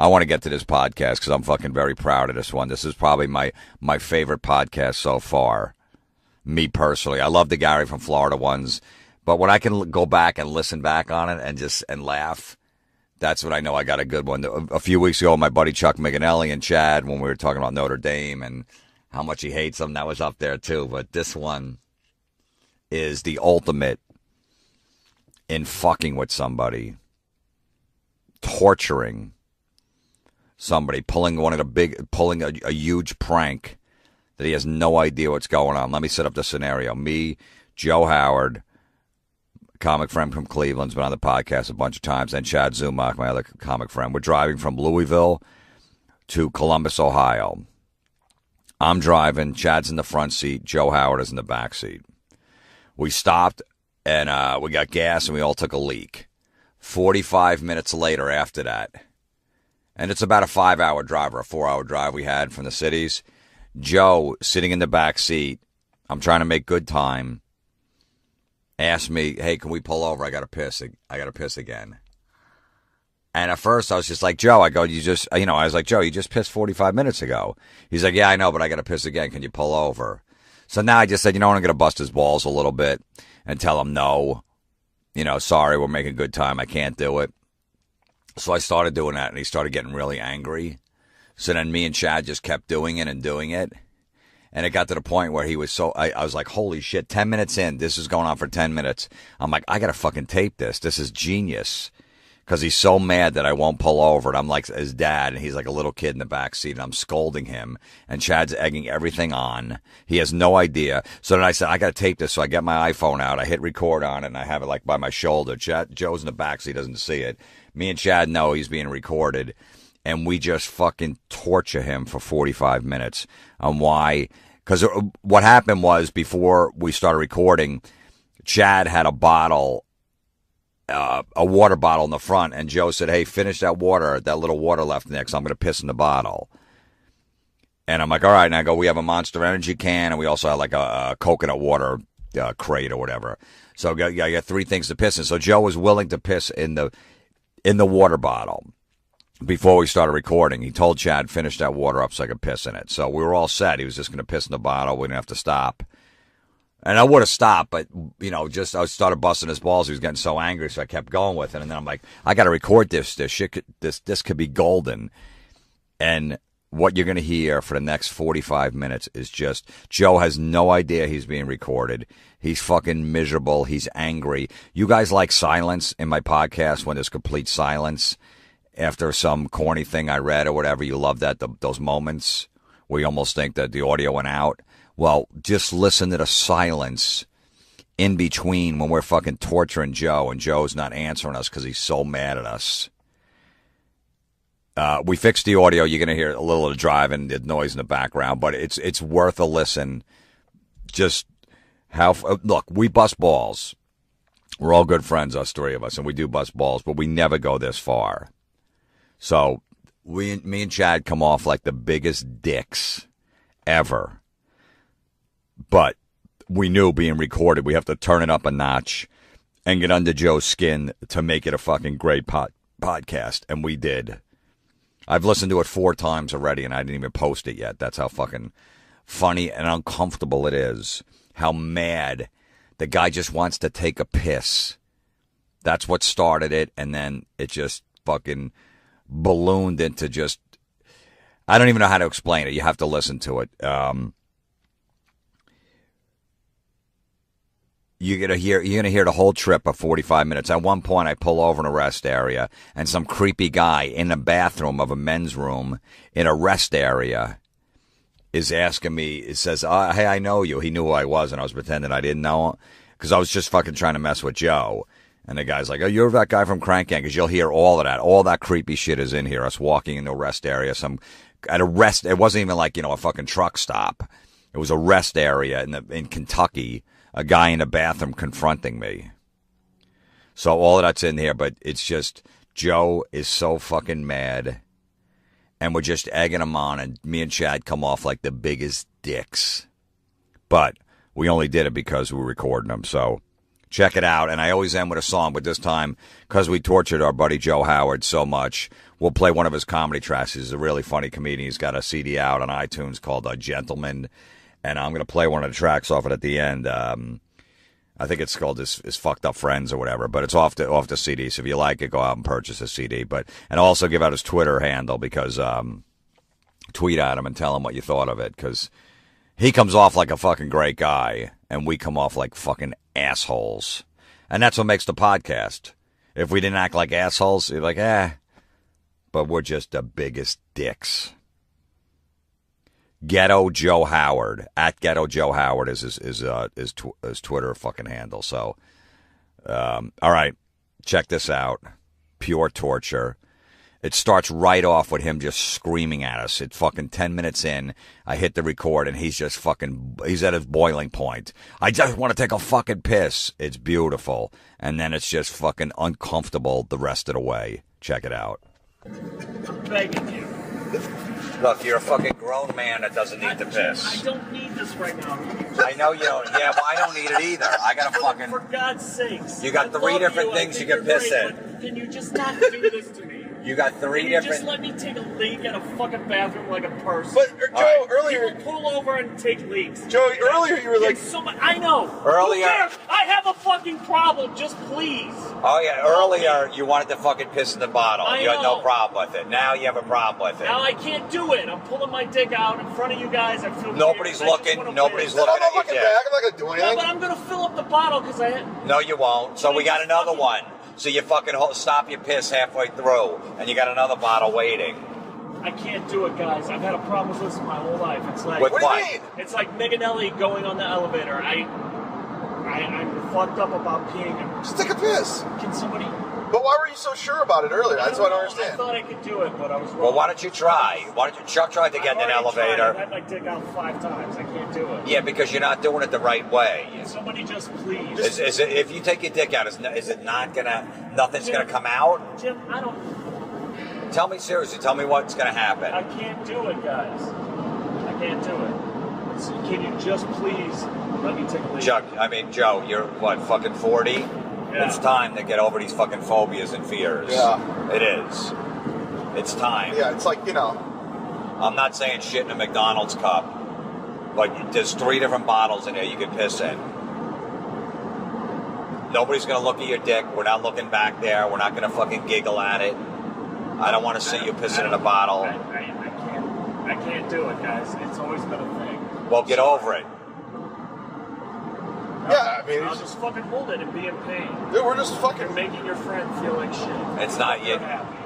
I want to get to this podcast because I'm fucking very proud of this one. This is probably my favorite podcast so far. Me personally. I love the Gary from Florida ones. But when I can go back and listen back on it and laugh, that's when I know I got a good one. A few weeks ago, my buddy Chuck McAnally and Chad, when we were talking about Notre Dame and how much he hates them, that was up there too. But this one is the ultimate in fucking with somebody, torturing somebody, pulling a huge prank that he has no idea what's going on. Let me set up the scenario. Me, Joe Howard, comic friend from Cleveland's been on the podcast a bunch of times, and Chad Zumach, my other comic friend. We're driving from Louisville to Columbus, Ohio. I'm driving. Chad's in the front seat. Joe Howard is in the back seat. We stopped, and we got gas, and we all took a leak. 45 minutes later after that, and it's about a 5-hour drive or a 4-hour drive we had from the cities, Joe, sitting in the back seat, I'm trying to make good time, asked me, hey, can we pull over? I got to piss. I got to piss again. And at first I was just like, Joe, I was like, Joe, you just pissed 45 minutes ago. He's like, yeah, I know, but I got to piss again. Can you pull over? So now I just said, I'm going to bust his balls a little bit and tell him no. Sorry, we're making good time. I can't do it. So I started doing that, and he started getting really angry. So then me and Chad just kept doing it and doing it. And it got to the point where he was I was like, holy shit, 10 minutes in. This is going on for 10 minutes. I'm like, I got to fucking tape this. This is genius. Because he's so mad that I won't pull over. And I'm like his dad, and he's like a little kid in the back seat, and I'm scolding him. And Chad's egging everything on. He has no idea. So then I said, I got to tape this. So I get my iPhone out. I hit record on it, and I have it like by my shoulder. Joe's in the back seat, doesn't see it. Me and Chad know he's being recorded. And we just fucking torture him for 45 minutes. On why? Because what happened was, before we started recording, Chad had a bottle, a water bottle in the front, and Joe said, hey, finish that little water left in there, because I'm going to piss in the bottle. And I'm like, all right. And I go, we have a Monster Energy can, and we also have like a coconut water crate or whatever. So I got 3 things to piss in. So Joe was willing to piss in the water bottle. Before we started recording, he told Chad, finish that water up so I could piss in it. So we were all set. He was just going to piss in the bottle. We didn't have to stop. And I would have stopped, but, I started busting his balls. He was getting so angry, so I kept going with it. And then I'm like, I got to record this. This could be golden. And what you're going to hear for the next 45 minutes is just, Joe has no idea he's being recorded. He's fucking miserable. He's angry. You guys like silence in my podcast when there's complete silence? After some corny thing I read or whatever, you love that, those moments where you almost think that the audio went out. Well, just listen to the silence in between when we're fucking torturing Joe, and Joe's not answering us because he's so mad at us. We fixed the audio. You're going to hear a little of the drive and the noise in the background, but it's worth a listen. Just look, we bust balls. We're all good friends, us 3 of us, and we do bust balls, but we never go this far. So me and Chad come off like the biggest dicks ever. But we knew, being recorded, we have to turn it up a notch and get under Joe's skin to make it a fucking great podcast. And we did. I've listened to it 4 times already, and I didn't even post it yet. That's how fucking funny and uncomfortable it is. How mad the guy just wants to take a piss. That's what started it, and then it just fucking ballooned into just, I don't even know how to explain it. You have to listen to it. You're gonna hear the whole trip of 45 minutes. At one point, I pull over in a rest area, and some creepy guy in the bathroom of a men's room in a rest area is asking me. It says, "Hey, I know you." He knew who I was, and I was pretending I didn't know, because I was just fucking trying to mess with Joe. And the guy's like, "Oh, you're that guy from Crank Gang," because you'll hear all of that. All that creepy shit is in here. Us walking in the rest area, at a rest. It wasn't even like a fucking truck stop. It was a rest area in Kentucky. A guy in a bathroom confronting me. So all of that's in here, but it's just, Joe is so fucking mad, and we're just egging him on, and me and Chad come off like the biggest dicks. But we only did it because we were recording them. So Check it out. And I always end with a song, but this time, because we tortured our buddy Joe Howard so much, we'll play one of his comedy tracks. He's a really funny comedian. He's got a CD out on iTunes called Gentleman, and I'm going to play one of the tracks off it at the end. I think it's called his Fucked Up Friends or whatever, but it's off the CD. So if you like it, go out and purchase a CD. And also give out his Twitter handle, because tweet at him and tell him what you thought of it, because he comes off like a fucking great guy, and we come off like fucking assholes. And that's what makes the podcast. If we didn't act like assholes, you're like, but we're just the biggest dicks. Ghetto Joe Howard, at Ghetto Joe Howard is his Twitter fucking handle. So, all right, check this out. Pure torture. It starts right off with him just screaming at us. It's fucking 10 minutes in. I hit the record, and he's just he's at his boiling point. I just want to take a fucking piss. It's beautiful. And then it's just fucking uncomfortable the rest of the way. Check it out. I'm begging you. Look, you're a fucking grown man that doesn't need to piss. I don't need this right now. I know you don't. Yeah, well, I don't need it either. I got a fucking... For God's sakes. You got three different things you can piss in. Can you just not do this to me? You got three different... Just let me take a leak at a fucking bathroom like a person. But, Joe, earlier... People pull over and take leaks. Joe, earlier you were like... I know. Earlier... Who cares? I have a fucking problem. Just please. Oh, yeah. Earlier, you wanted to fucking piss in the bottle. I You had no know. problem with it. Now you have a problem with it. Now I can't do it. I'm pulling my dick out in front of you guys. I feel Nobody's weird. looking. Nobody's I'm looking not at your looking dick. back. I'm not going to do No, anything. but I'm going to fill up the bottle because I... No, you won't. So we got another one. So you fucking stop your piss halfway through, and you got another bottle waiting. I can't do it, guys. I've had a problem with this my whole life. It's like... With What do you mean? It's like Meganelli going on the elevator. I'm fucked up about peeing. Just take a piss. Can somebody... But why were you so sure about it earlier? That's what I don't I understand. thought I could do it, but I was wrong. Well, why don't you try? Chuck tried to get in an elevator. I've had my dick out 5 times. I can't do it. Yeah, because you're not doing it the right way. Can somebody just please... Is it, if you take your dick out, is it not gonna... Nothing's gonna come out? Jim, I don't... Tell me seriously. Tell me what's gonna happen. I can't do it, guys. I can't do it. So can you just please let me take a leak? Joe, you're what, fucking 40? Yeah. It's time to get over these fucking phobias and fears. Yeah. It is. It's time. Yeah, it's like, I'm not saying shit in a McDonald's cup, but there's 3 different bottles in there you can piss in. Nobody's going to look at your dick. We're not looking back there. We're not going to fucking giggle at it. I don't want to see you pissing in a bottle. I can't do it, guys. It's always been a thing. Well, get over it. yeah, I mean, I'll just fucking hold it and be in pain. dude, we're just You're fucking... making your friend feel like shit. It's not You're yet. happy.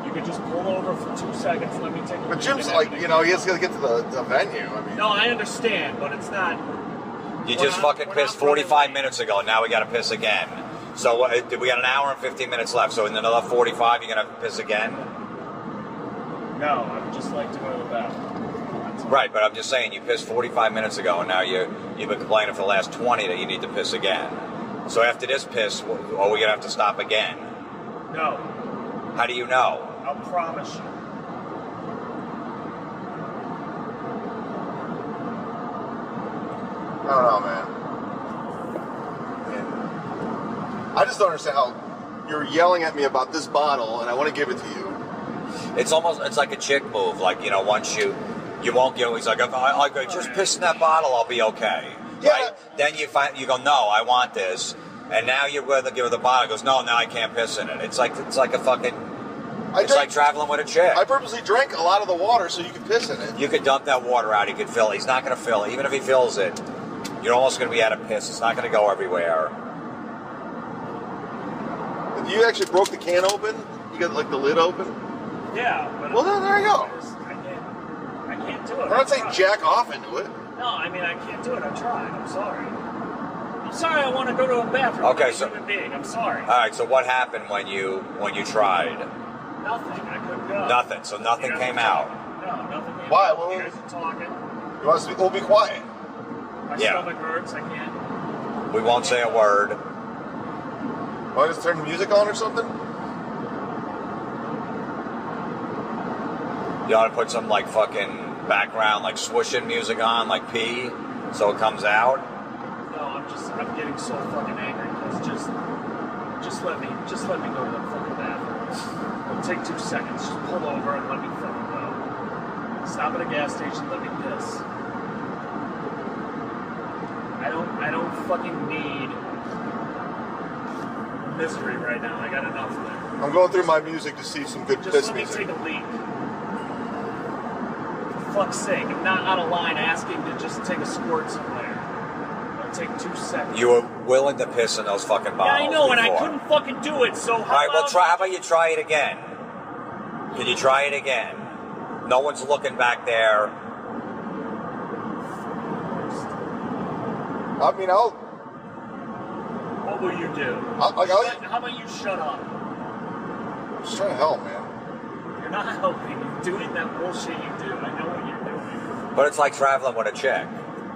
You could just pull over for 2 seconds, let me take a But leak Jim's and like, everything. he has to get to the venue. I mean... No, I understand, but it's not... You We're just not- fucking we're pissed not running 45 late. minutes ago, and now we got to piss again. So we got an hour and 15 minutes left. So in another 45, you're going to piss again? No, I would just like to go to the bathroom. That's all. Right, but I'm just saying, you pissed 45 minutes ago, and now you've been complaining for the last 20 that you need to piss again. So after this piss, are we going to have to stop again? No, How do you know? I'll promise you. I don't know, man. I just don't understand how you're yelling at me about this bottle, and I want to give it to you. It's like a chick move. Like, once you won't get, he's like, if I go, just piss in that bottle, I'll be okay. Yeah. Right? Then you go, no, I want this. And now you're going to give her the bottle. He goes, no, now I can't piss in it. It's like a fucking, like traveling with a chick. I purposely drank a lot of the water so you could piss in it. You could dump that water out. He could fill it. He's not going to fill it. Even if he fills it, you're almost going to be out of piss. It's not going to go everywhere. You actually broke the can open? You got, like, the lid open? Yeah, but... Well, then there you go. I can't do it. I'm not saying jack off into it. No, I mean, I can't do it. I tried. I'm sorry. I'm sorry I want to go to a bathroom. Okay, I'm a so... human being. I'm sorry. All right, so what happened when you tried? Nothing. I couldn't go. Nothing. So nothing came out. No, nothing came Why? out. Well, You guys are talking. You want us to be quiet. My Yeah. stomach hurts. I can't. We won't say a word. Want to just turn the music on or something? You ought to put some, like, fucking background, like, swooshing music on, like pee, so it comes out. No, I'm I'm getting so fucking angry. Just let me go to the fucking bathroom. It'll take 2 seconds. Just pull over and let me fucking go. Stop at a gas station, let me piss. I don't fucking need misery right now. I got enough of it. I'm going through my music to see some good Just piss let me music. take a leak. For fuck's sake, I'm not out of line asking to just take a squirt somewhere. It'll take 2 seconds. You were willing to piss in those fucking bottles. Yeah, I know, and I before. couldn't fucking do it, so All right, well, how about you try it again? Can you try it again? No one's looking back there. I mean, I'll. What will you do? How about you shut up? I'm just trying to help, man. You're not helping. You're doing that bullshit you do. I know what you're doing. But it's like traveling with a chick.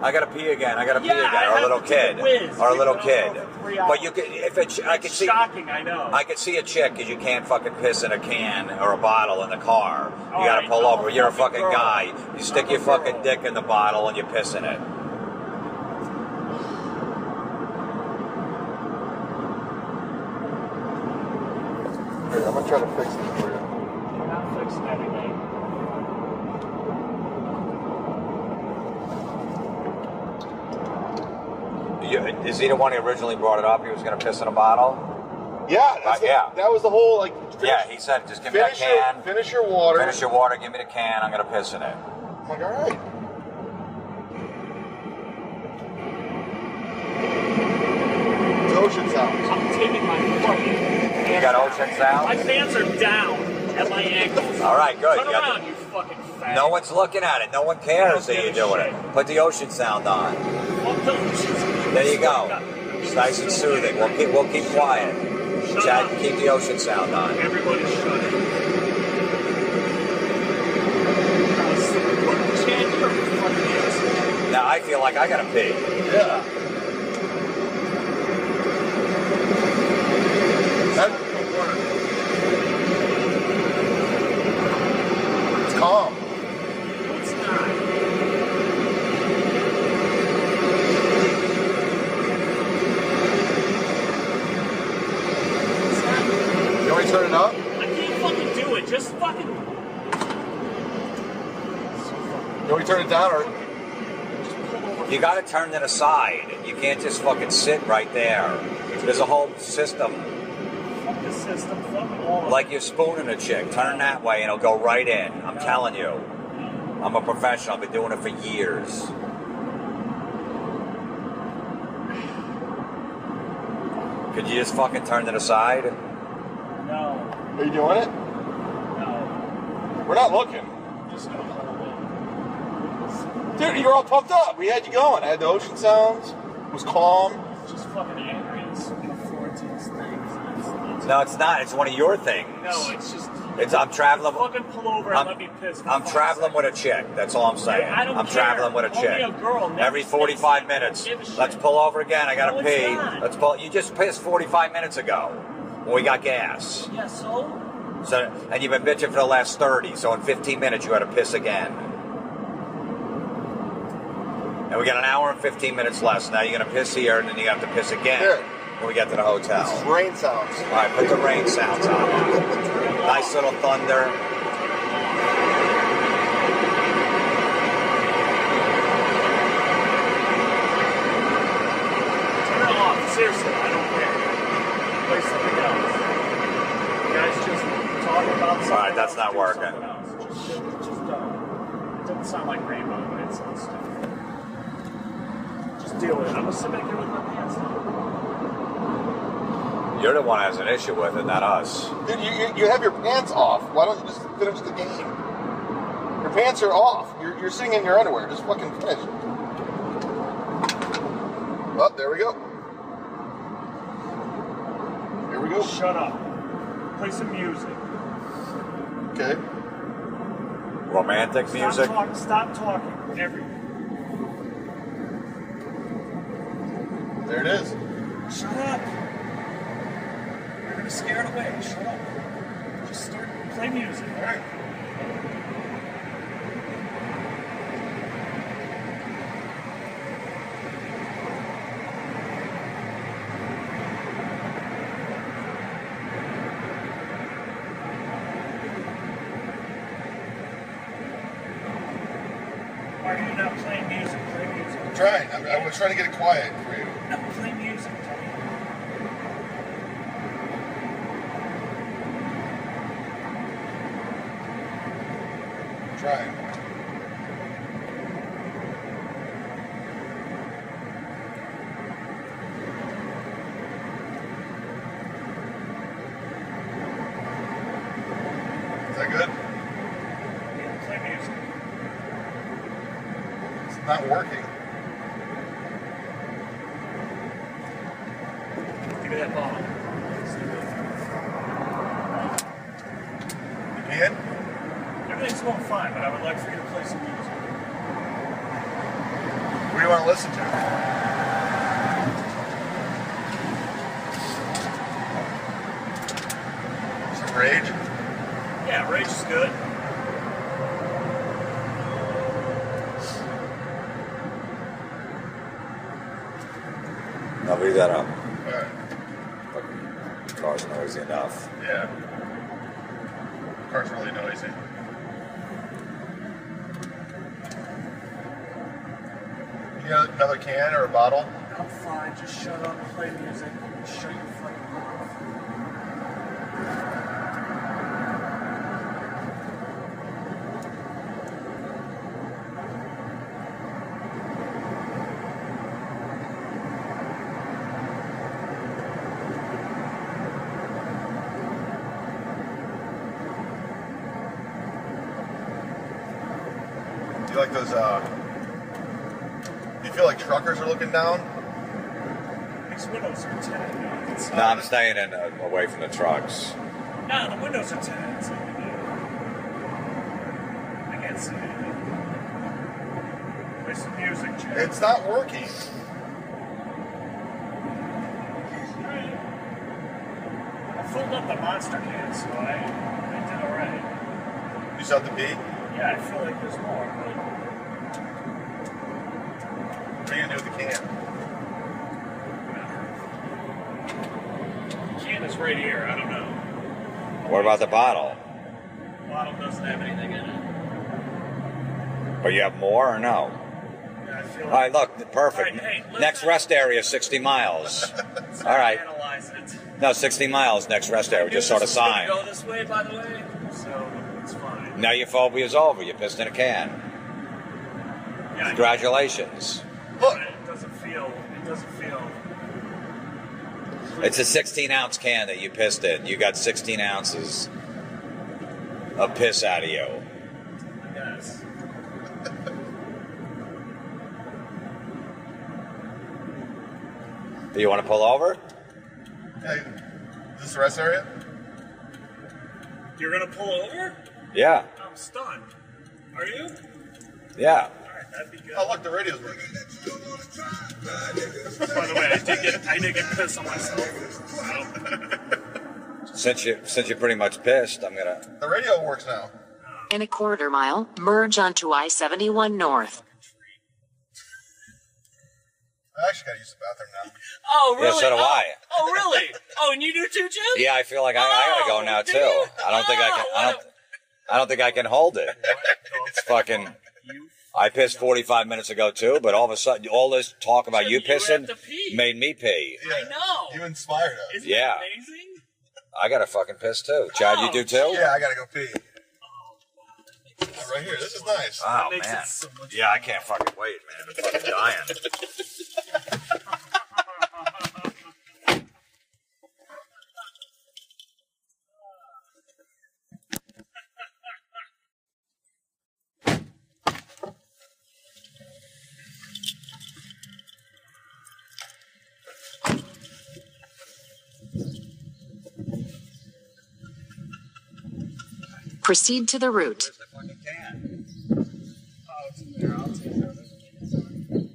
I gotta pee again. I gotta pee again. I Or a have little to take kid. a whiz. Or a We've little been kid. out for 3 But you hours. could, if it, I could see. Shocking, I know. I could see a chick because you can't fucking piss in a can or a bottle in the car. You All gotta right, pull I'm over. a You're a fucking fucking girl. guy. You stick I'm your a fucking girl. dick in the bottle and you piss in it. Here, I'm gonna try to fix this for you. You're not fixing anything. Is he the one who originally brought it up? He was gonna piss in a bottle? Yeah, that's yeah. that was the whole like. Yeah, he said, just give me that can. Finish your water. Finish your water, give me the can, I'm gonna piss in it. I'm like, all right. It's ocean sounds. I'm taking my fucking. You got ocean sounds? My pants are down at my ankles. All right, good. Turn You got around, you fucking fat. No one's looking at it. No one cares that you're doing it. Put the ocean sound on. There you go. It's nice and soothing. We'll keep quiet. Shut Chad, up. keep the ocean sound on. Everybody shut up. Chad, you're a fucking asshole. Now I feel like I gotta pee. Yeah. It's calm. It's not. You want me to turn it up? I can't fucking do it. Just fucking. You want me to turn it down or? You gotta turn it aside. You can't just fucking sit right there. There's a whole system. Fuck the system. Fuck all of Like you're spooning a chick. Turn that way and it'll go right in. I'm telling you. I'm a professional. I've been doing it for years. Could you just fucking turn it aside? No. Are you doing it? No. We're not looking. I'm just gonna hold it. Dude, you're all pumped up. We had you going. I had the ocean sounds. It was calm. Just fucking angry. It's one of Florentine's things. No, it's not. It's one of your things. No, it's just. I'm traveling. Fucking pull over and let me piss. I'm traveling with a chick. That's all I'm saying. I don't I'm care. traveling with a Call chick. me a girl. Never Every 45 minutes. give a shit. Let's pull over again. I gotta No, it's pee. not. Let's pull. You just pissed 45 minutes ago when we got gas. Yeah, so? So, and you've been bitching for the last 30. So in 15 minutes you got to piss again. And we got an hour and 15 minutes left. Now you're gonna piss here, and then you have to piss again Here. when we get to the hotel. This is rain sounds. All right, put the rain sounds on. Nice little thunder. Turn it off. Seriously, I don't care. Play something else. You guys just talk about something. All right, that's else, not do working. something else. Just don't. It doesn't sound like Rainbow, but it sounds stupid. Just deal with it. I'm gonna sit back here with my pants on. You're the one that has an issue with it, not us. Dude, you have your pants off. Why don't you just finish the game? Your pants are off. You're sitting in your underwear. Just fucking finish. Oh, there we go. Here we go. Shut up. Play some music. Okay. Romantic music. Stop talking. There it is. Shut up. You're gonna scare it away. Shut up. Just start. Play music. All right. Are you not playing music? Play music. I'm trying. I was trying to get it quiet for you. No, play music, Tony. I'm trying. Is that good? Yeah, play music. It's not working. Give me that bottle. You can? Everything's going fine, but I would like for you to play some music. What do you want to listen to? Some Rage? Yeah, Rage is good. No, leave that up. Alright. The car's noisy enough. Yeah. Car's really noisy. You got another can or a bottle? I'm fine. Just shut up, play music, and shut your fucking mouth. Do you like those, do you feel like truckers are looking down? These windows are tinted. You can see. No, I'm staying in away from the trucks. No, the windows are tinted. So I can't see anything. Play some music, Jack. It's not working. I filled up the monster can, so I did alright. You still have to pee? Yeah, I feel like there's more, but What are you gonna do with the can? the can is right here. I don't know. What about the bottle? The bottle doesn't have anything in it. Or you have more or no? Yeah, I feel All like. right, look, perfect. All right, hey, listen. Next rest area, 60 miles. Let's All right. analyze it. No, 60 miles, next rest area. Just sort of sign. Go this way, by the way, so it's fine. Now your phobia's over. You pissed in a can. Yeah, Congratulations. Look! It doesn't feel. It doesn't feel. It's a 16-ounce can that you pissed in. You got 16 ounces of piss out of you. Yes. Do you want to pull over? Hey, is this the rest area? You're gonna pull over? Yeah. I'm stunned. Are you? Yeah. Alright, that'd be good. Oh, look, the radio's working. By the way, I did get pissed on myself. Since you're pretty much pissed, I'm gonna. The radio works now. In a quarter mile, merge onto I-71 North. I actually gotta use the bathroom now. Oh, really? Yeah, so do I. Oh, really? Oh, and you do too, Jim? Yeah, I feel like I gotta go now do too. you? I don't think I can. I don't think I can hold it. It's fucking. I pissed 45 minutes ago too, but all of a sudden, all this talk about you Jim, you have pissing to pee. made me pee. Yeah, I know. You inspired us. Isn't Yeah. that amazing? I gotta fucking piss too. Chad, you do too? Yeah, I gotta go pee. Right here, this is nice. Oh That makes man. it so much Yeah, I can't fucking wait, man. I'm fucking dying. Proceed to the route. Where's the fucking can? Oh, it's in there. I'll take care of it.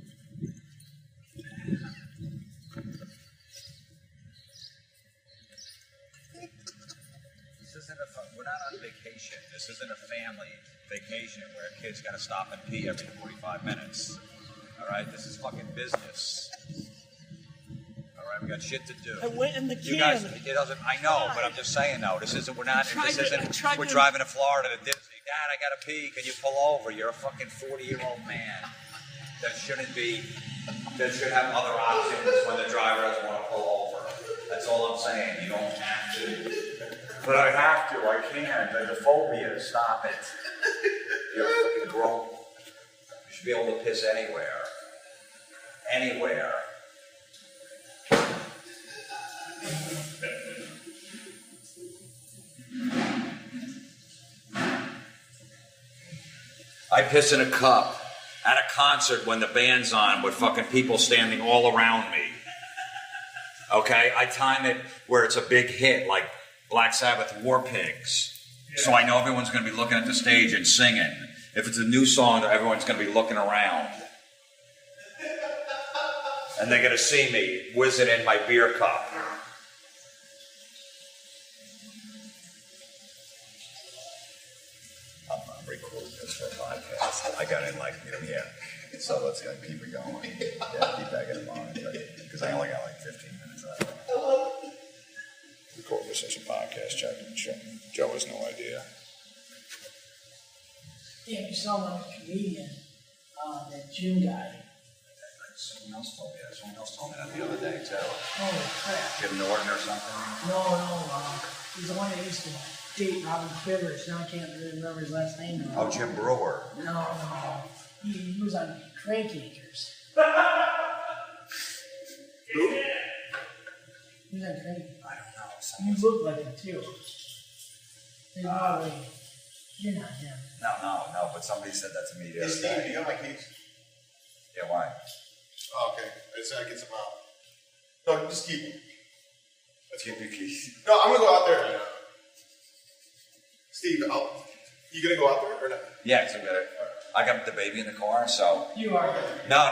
This isn't we're not on vacation. This isn't a family vacation where a kid's got to stop and pee every 45 minutes. All right, this is fucking business. All right, we got shit to do. I went in the can. You guys, it doesn't. I know, but I'm just saying though. This isn't. We're not. I This tried isn't. to- We're driving to Florida to Disney. Dad, I gotta pee. Can you pull over? You're a fucking 40-year-old man. That should have other options when the driver doesn't want to pull over. That's all I'm saying. You don't have to. But I have to. I can't. The phobia. Stop it. You're fucking grown. You should be able to piss anywhere. Anywhere. I piss in a cup at a concert when the band's on with fucking people standing all around me. Okay? I time it where it's a big hit, like Black Sabbath War Pigs. So I know everyone's going to be looking at the stage and singing. If it's a new song, everyone's going to be looking around. And they're going to see me whizzing in my beer cup. I'm recording this for a podcast. I got in like, yeah. So let's keep it going. Yeah, keep that in mind. Because I only got like 15 minutes left. Record this as a podcast, check. Joe has no idea. Yeah, you saw one comedian, that June guy. Someone else told me that. Someone else told me that the other day, too. Holy crap. Jim Norton or something? No, he's the one that used to date Robin Quivers. Now I can't really remember his last name. Oh, Jim Brewer. No. He was on Crank Acres. Who? He was on Crank. I don't know. You look like him, too. Probably. You're not him. No, but somebody said that to me the Hey, other Steve, day. you got my keys? Yeah, why? Oh, okay. I just gotta get some out. No, just keep them. Let's get your keys. No, I'm gonna go out there. Steve, you gonna go out there or not? Yeah, so I got the baby in the car, so. You are. No.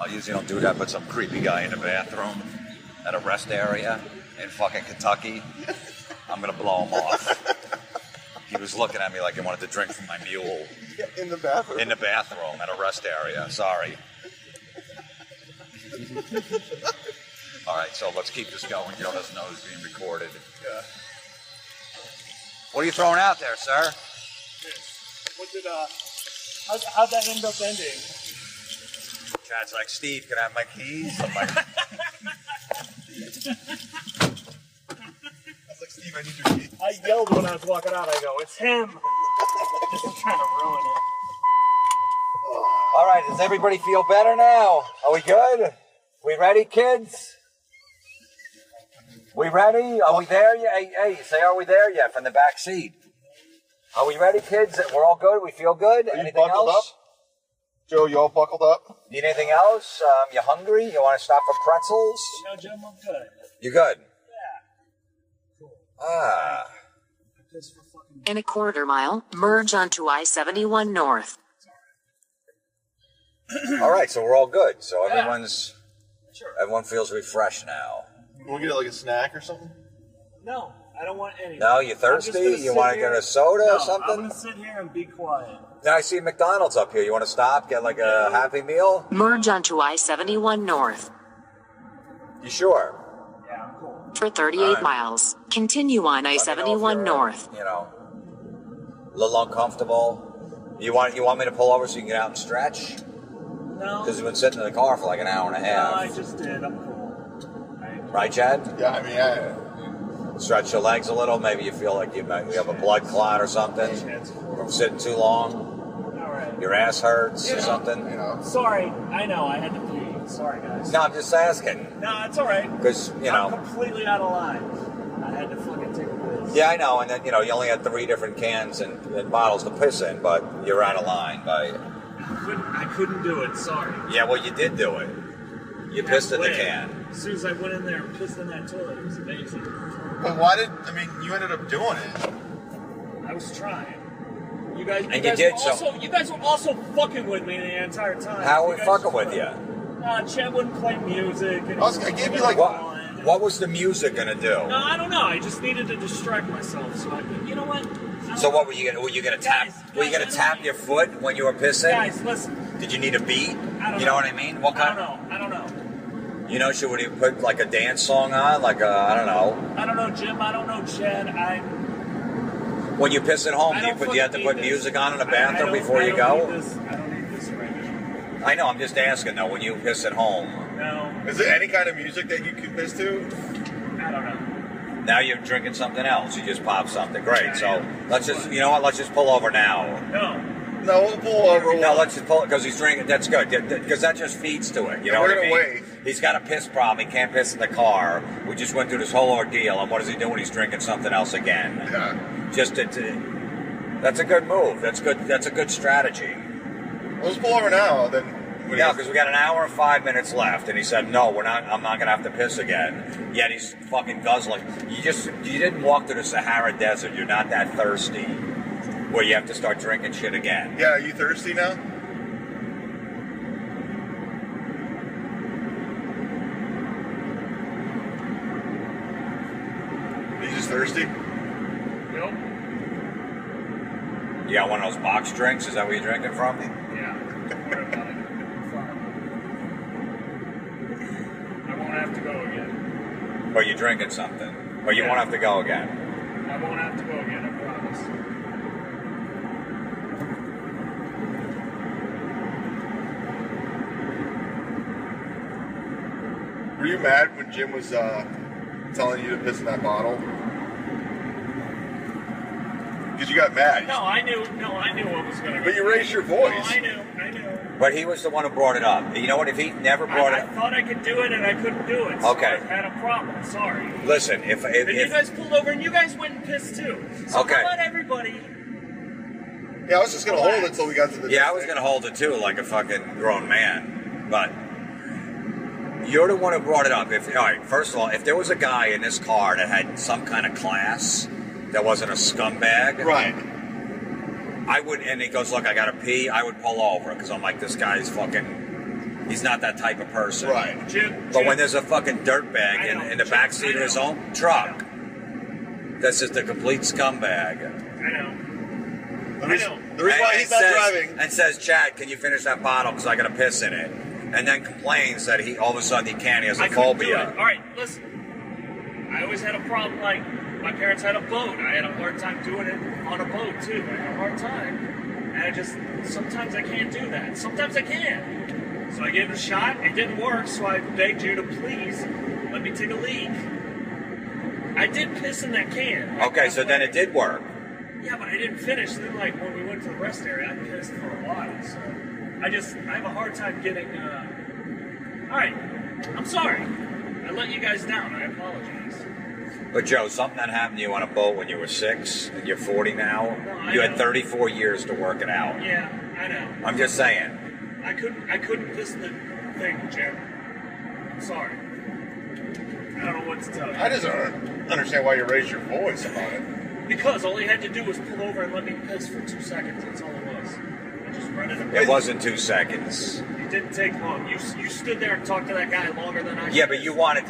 I usually don't do that, but some creepy guy in the bathroom at a rest area in fucking Kentucky, I'm gonna blow him off. He was looking at me like he wanted to drink from my mule. Yeah, in the bathroom. In the bathroom at a rest area. Sorry. All right, so let's keep this going. Joe doesn't know it's being recorded. Yeah. What are you throwing out there, sir? What did how'd that end up ending? Chad's like, Steve, can I have my keys? I'm like, I was like, Steve, I need your keys. I yelled when I was walking out. I go, it's him. Just trying to ruin it. all right, does everybody feel better now? Are we good? We ready, kids? We ready? Are we there yet? Hey, say, are we there yet from the back seat? Are we ready, kids? We're all good? We feel good? Are you Anything buckled else? up? Joe, you all buckled up? Need anything else? You hungry? You want to stop for pretzels? No, Jim, I'm good. You good? Yeah. Cool. Ah. Piss for fucking. In a quarter mile, merge onto I-71 North. All right, so we're all good. So Yeah. everyone feels refreshed now. You want to get like a snack or something? No, I don't want any. No, you I'm just thirsty? gonna You sit want to here- get a soda No, or something? I'm gonna sit here and be quiet. Now I see McDonald's up here. You want to stop, get like a Happy Meal? Merge onto I-71 North. You sure? Yeah, I'm cool. For 38 All right. miles, continue on Let me know if I-71 you're, North. You know, a little uncomfortable. You want me to pull over so you can get out and stretch? No. Because you've been sitting in the car for like an hour and a No, half. I just did. I'm cool. Right, Chad? Yeah, I mean, Stretch your legs a little. Maybe you feel like you have a blood clot or something Chad's cool. from sitting too long. All right. Your ass hurts or something. you know. Sorry. I know. I had to pee. Sorry, guys. No, I'm just asking. No, it's all right. Because, you I'm know. completely out of line. I had to fucking take a piss. Yeah, I know. And then, you only had 3 different cans and bottles to piss in, but you're out of line by. I couldn't do it. Sorry. Yeah, well, you did do it. You pissed in the When? can. As soon as I went in there and pissed in that toilet, it was amazing. But you ended up doing it. I was trying. You guys, And you did you guys were also fucking with me the entire time. How are You we guys fucking were- with you? Chad wouldn't play music. And I gave you like What was the music gonna do? No, I don't know. I just needed to distract myself. So I could, you know what? So what were you gonna tap? Were you gonna tap your foot when you were pissing? Guys, listen. Did you need a beat? I don't You know what I mean? What I kind? don't know. You know, should we put like a dance song on? Like I don't know. I don't know, Jim. I don't know, Chad. When you piss at home, do you have to put music on in the bathroom before you go? I don't need this right now. I know. I'm just asking though. When you piss at home, No, Is there any kind of music that you can piss to? I don't know. now you're drinking something else. You just pop something. Great. So let's just, you know what? Let's just pull over now. No. No, we'll pull over. No, let's just pull it because he's drinking. That's good because that just feeds to it. You know We're what I gonna mean? wait. He's got a piss problem. He can't piss in the car. We just went through this whole ordeal, and what does he do when he's drinking something else again? Yeah. Just that's a good move. That's good. That's a good strategy. Let's pull over now. Then. Yeah, because we got an hour and 5 minutes left, and he said, "No, we're not. I'm not gonna have to piss again." Yet he's fucking guzzling. You didn't walk through the Sahara Desert. You're not that thirsty, where you have to start drinking shit again. Yeah, are you thirsty now? Are you just thirsty? Nope. You got one of those box drinks? Is that where you're drinking from? Yeah. Don't worry about it. Fine. I won't have to go again. Or you're drinking something? Or you won't have to go again? I won't have to go again, I promise. Were you mad when Jim was telling you to piss in that bottle? Because you got mad. No, I knew what was going to But you raised your voice. No, I knew. But he was the one who brought it up. You know what? If he never brought I it thought I could do it and I couldn't do it. So Okay. I had a problem. Sorry. Listen, And you guys pulled over and you guys went and pissed too. So Okay. how about everybody? Yeah, I was just going to hold it until we got to the yeah, I was going to hold it too, like a fucking grown man. But you're the one who brought it up. All right, first of all, if there was a guy in this car that had some kind of class, that wasn't a scumbag, Right. I would, and he goes, look, I gotta pee, I would pull over, because I'm like, this guy's fucking, he's not that type of person. Right. But when there's a fucking dirtbag I know, in the Jim, backseat of his I know. own truck, that's just a complete scumbag. I know. The reason why he's not driving. And says, Chad, can you finish that bottle, because I gotta piss in it. And then complains that he, all of a sudden he can't, he has a I couldn't do phobia. it. All right, listen. I always had a problem, like, my parents had a boat. I had a hard time doing it on a boat, too. I had a hard time. And sometimes I can't do that. Sometimes I can. So I gave it a shot. It didn't work, so I begged you to please let me take a leak. I did piss in that can. Okay, so then it did work. Yeah, but I didn't finish. Then, like, when we went to the rest area, I pissed for a while. So I have a hard time getting, All right, I'm sorry. I let you guys down. I apologize. But Joe, something that happened to you on a boat when you were 6, and you're 40 now, No, I you had know. 34 years to work it out. Yeah, I know. I'm just saying. I couldn't piss the thing, Jim. I'm sorry. I don't know what to tell you. I just don't understand why you raised your voice about it. Because all he had to do was pull over and let me piss for 2 seconds. That's all it was. I just rented a It wasn't 2 seconds. It didn't take long. You stood there and talked to that guy longer than I. Yeah, but you wanted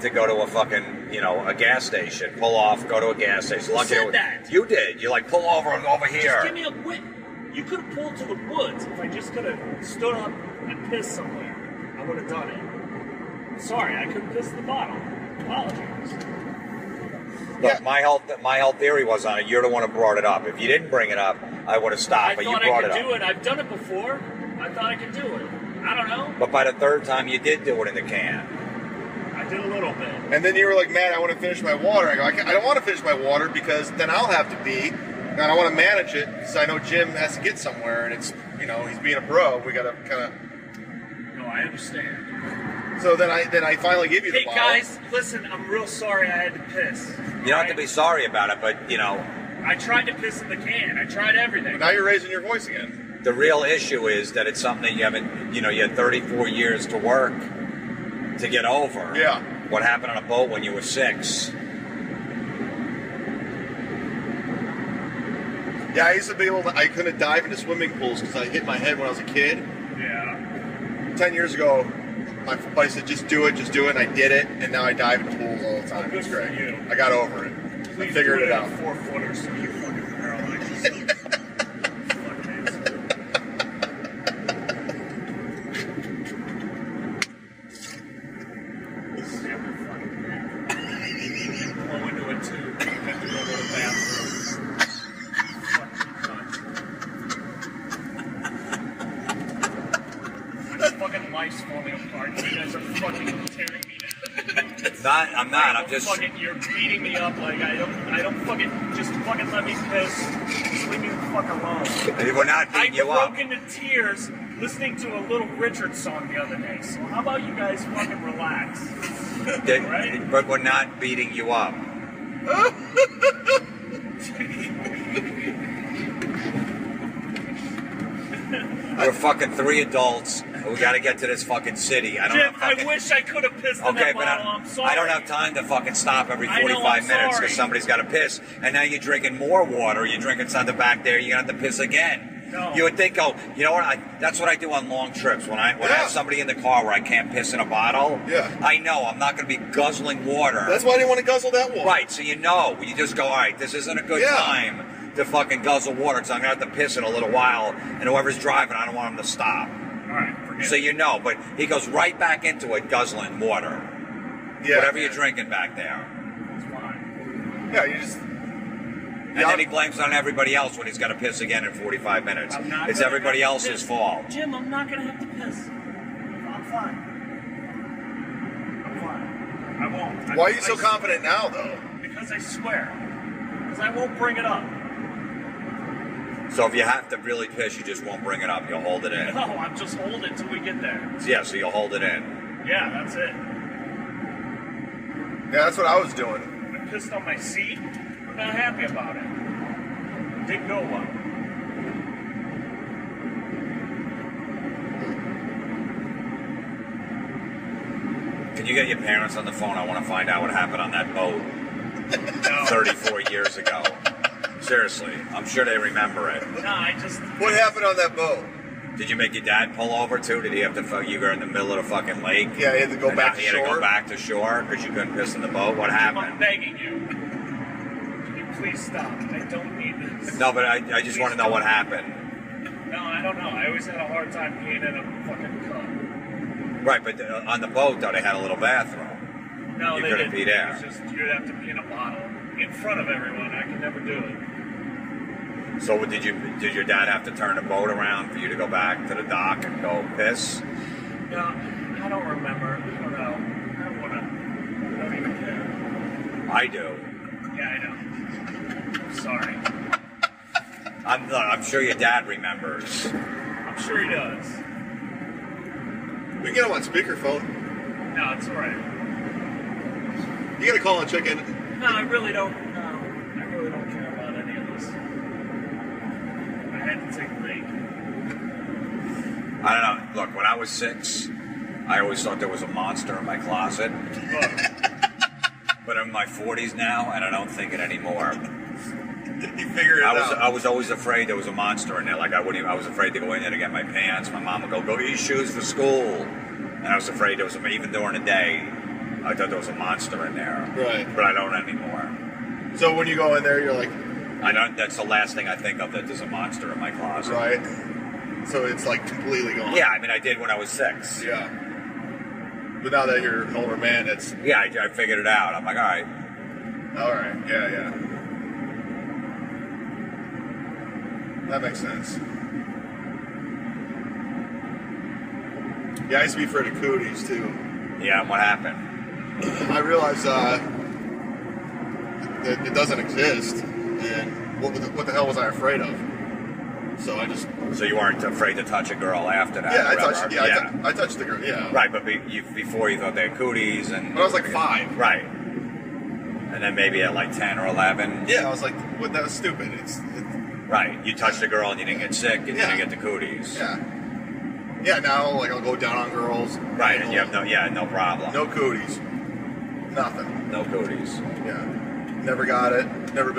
to go to a fucking, a gas station, pull off, go to a gas station. Who said that? You did. You're like, pull over and over Just give here. me a whip. You could have pulled to the woods if I just could have stood up and pissed somewhere. I would have done it. Sorry, I couldn't piss the bottle. Apologize. Look, my whole theory was on it. You're the one who brought it up. If you didn't bring it up, I would have stopped. I But you thought brought I could it up. do it. I've done it before. I thought I could do it. I don't know. But by the third time, you did do it in the can. I did a little bit. And then you were like, man, I want to finish my water. I go, I don't want to finish my water because then I'll have to pee. And I want to manage it because I know Jim has to get somewhere. And it's, he's being a bro. We got to kind of... No, I understand. So then I finally give you the Hey bottle. guys, listen, I'm real sorry I had to piss. You don't have to be sorry about it, but, I tried to piss in the can. I tried everything. Now you're raising your voice again. the real issue is that it's something that you haven't, you had 34 years to work to get over. Yeah. What happened on a boat when you were 6? Yeah, I used to be able to... I couldn't dive into swimming pools because I hit my head when I was a kid. Yeah. 10 years ago, my buddy said, just do it, and I did it, and now I dive into pools all the time. Good It's for great. you. I got over it. I Please figured do it out. 4-footer so you fucking paralyze yourself. Fuck fucking life's falling apart. You guys are fucking tearing me down. I'm not. I'm just. Fucking, you're beating me up like I don't fucking, just fucking let me piss. Just leave me the fuck alone. We're not beating you up. I broke into tears listening to a Little Richard song the other day. So how about you guys fucking relax? Right? But we're not beating you up. We're fucking 3 adults. We got to get to this fucking city. Jim, I wish I could have pissed in that bottle. I'm sorry. I don't have time to fucking stop every 45 minutes because somebody's got to piss. And now you're drinking more water. You're drinking something back there. You're going to have to piss again. No. You would think, oh, you know what? That's what I do on long trips. When I have somebody in the car where I can't piss in a bottle, I know I'm not going to be guzzling water. That's why I didn't want to guzzle that water. Right, so you just go, all right, this isn't a good time to fucking guzzle water because I'm going to have to piss in a little while, and whoever's driving, I don't want him to stop. All right, forget so you know, but he goes right back into it guzzling water. Yeah. Whatever you're drinking back there. It's fine. Yeah, you just... And then he blames it on everybody else when he's got to piss again in 45 minutes. It's everybody else's fault. Jim, I'm not going to have to piss. I'm fine. I'm fine. I won't. Why are you so confident now, though? Because I swear. Because I won't bring it up. So if you have to really piss, you just won't bring it up. You'll hold it in. No, I'm just holding it till we get there. Yeah, so you'll hold it in. Yeah, that's it. Yeah, that's what I was doing. I pissed on my seat. I'm not happy about it. Didn't go well. Can you get your parents on the phone? I want to find out what happened on that boat 34 years ago. Seriously, I'm sure they remember it. No, I just... What happened on that boat? Did you make your dad pull over too? Did he have to? You were in the middle of the fucking lake. Yeah, he had to go back to shore. He had to go back to shore because you couldn't piss in the boat. What happened? I'm begging you. Can you please stop? I don't need this. No, but I just want to know what happened. No, I don't know. I always had a hard time peeing in a fucking cup. Right, but on the boat though, they had a little bathroom. No, you they couldn't didn't. pee there. It's just you'd have to pee in a bottle in front of everyone. I could never do it. So did your dad have to turn the boat around for you to go back to the dock and go piss? No, I don't remember. I don't know. I don't even care. I do. Yeah, I know. I'm sorry. I'm sure your dad remembers. I'm sure he does. We can get him on speakerphone. No, it's alright. You gotta call and check in. No, I really don't. No, I really don't care about any of this. I had to take a leak. I don't know. Look, when I was 6, I always thought there was a monster in my closet. But I'm in my 40s now, and I don't think it anymore. You figured it out. I was always afraid there was a monster in there. Like I was afraid to go in there to get my pants. My mom would go get your shoes for school, and I was afraid there was even during the day. I thought there was a monster in there. Right. But I don't anymore. So when you go in there, you're like, I don't. That's the last thing I think of. That there's a monster in my closet. right. So it's like completely gone. Yeah, I mean, I did when I was 6. Yeah. But now that you're an older man, it's Yeah, I figured it out. I'm like, all right. all right. Yeah, yeah. That makes sense. Yeah, I used to be afraid of cooties too. Yeah, what happened? I realized that it doesn't exist, and what the hell was I afraid of? So I just So you weren't afraid to touch a girl after that? I or touched whatever? I touched the girl. Yeah. Right, but before you thought they had cooties and... When I was like 5. Right. And then maybe at like 10 or 11. Yeah, I was like, "What? That was stupid." Right. You touched a girl and you didn't get sick and you didn't get the cooties. Yeah. Yeah. Now, like, I'll go down on girls. Right, and you have no problem. No cooties. Nothing. No cooties. Yeah. Never got it. Never